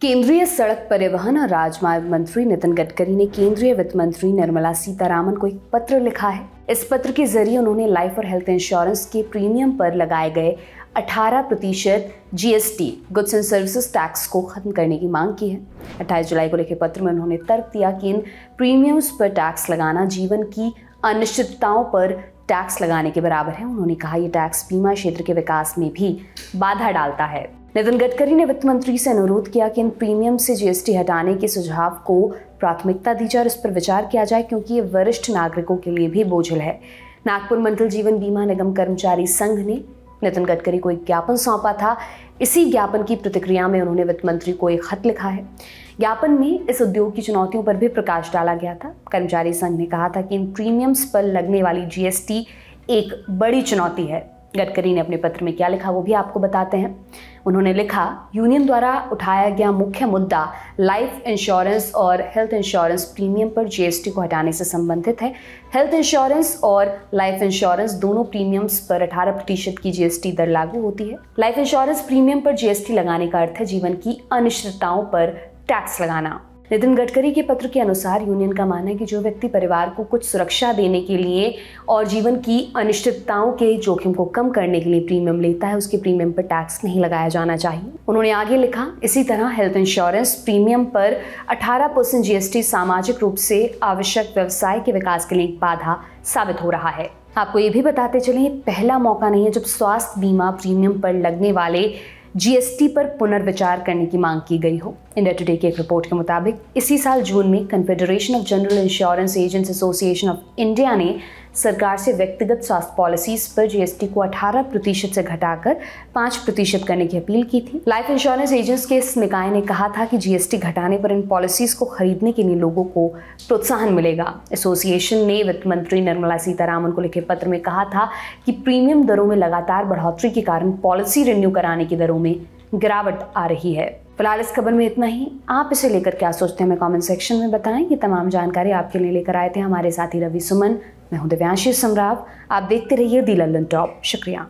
केंद्रीय सड़क परिवहन और राजमार्ग मंत्री नितिन गडकरी ने केंद्रीय वित्त मंत्री निर्मला सीतारामन को एक पत्र लिखा है। इस पत्र के जरिए उन्होंने लाइफ और हेल्थ इंश्योरेंस के प्रीमियम पर लगाए गए 18% GST goods and services tax को खत्म करने की मांग की है। 28 जुलाई को लिखे पत्र में उन्होंने तर्क दिया कि इन प्रीमियम्स पर टैक्स लगाना जीवन की अनिश्चितताओं पर टैक्स लगाने के बराबर है। उन्होंने कहा यह टैक्स बीमा क्षेत्र के विकास में भी बाधा डालता है। नितिन गडकरी ने वित्त मंत्री से अनुरोध किया कि इन प्रीमियम से जीएसटी हटाने के सुझाव को प्राथमिकता दी जाए और इस पर विचार किया जाए, क्योंकि ये वरिष्ठ नागरिकों के लिए भी बोझिल है। नागपुर मंडल जीवन बीमा निगम कर्मचारी संघ ने नितिन गडकरी को एक ज्ञापन सौंपा था। इसी ज्ञापन की प्रतिक्रिया में उन्होंने वित्त मंत्री को एक खत लिखा है। ज्ञापन में इस उद्योग की चुनौतियों पर भी प्रकाश डाला गया था। कर्मचारी संघ ने कहा था कि इन प्रीमियम्स पर लगने वाली जीएसटी एक बड़ी चुनौती है। गडकरी ने अपने पत्र में क्या लिखा वो भी आपको बताते हैं। उन्होंने लिखा, यूनियन द्वारा उठाया गया मुख्य मुद्दा लाइफ इंश्योरेंस और हेल्थ इंश्योरेंस प्रीमियम पर जीएसटी को हटाने से संबंधित है। हेल्थ इंश्योरेंस और लाइफ इंश्योरेंस दोनों प्रीमियम्स पर 18% की जीएसटी दर लागू होती है। लाइफ इंश्योरेंस प्रीमियम पर जीएसटी लगाने का अर्थ है जीवन की अनिश्चितताओं पर टैक्स लगाना। नितिन गडकरी के पत्र के अनुसार यूनियन का मानना है कि जो व्यक्ति परिवार को कुछ सुरक्षा देने के लिए और जीवन की अनिश्चितताओं के जोखिम को कम करने के लिए प्रीमियम लेता है, उसके प्रीमियम पर टैक्स नहीं लगाया जाना चाहिए। उन्होंने आगे लिखा, इसी तरह हेल्थ इंश्योरेंस प्रीमियम पर 18% जीएसटी सामाजिक रूप से आवश्यक व्यवसाय के विकास के लिए एक बाधा साबित हो रहा है। आपको ये भी बताते चलें, ये पहला मौका नहीं है जब स्वास्थ्य बीमा प्रीमियम पर लगने वाले जीएसटी पर पुनर्विचार करने की मांग की गई हो। इंडिया टुडे की एक रिपोर्ट के मुताबिक इसी साल जून में confederation of general insurance agents association of India ने सरकार से व्यक्तिगत स्वास्थ्य पॉलिसीज पर जीएसटी को 18% से घटाकर 5% करने की अपील की थी। लाइफ इंश्योरेंस एजेंट्स के इस निकाय ने कहा था कि जीएसटी घटाने पर इन पॉलिसीज को खरीदने के लिए लोगों को प्रोत्साहन मिलेगा। एसोसिएशन ने वित्त मंत्री निर्मला सीतारामन को लिखे पत्र में कहा था कि प्रीमियम दरों में लगातार बढ़ोतरी के कारण पॉलिसी रिन्यू कराने की दरों में गिरावट आ रही है। फिलहाल इस खबर में इतना ही। आप इसे लेकर क्या सोचते हैं हमें कमेंट सेक्शन में बताएं। ये तमाम जानकारी आपके लिए लेकर आए थे हमारे साथी रवि सुमन। मैं हूं दिव्यांशी समराव। आप देखते रहिए दी लल्लन टॉप। शुक्रिया।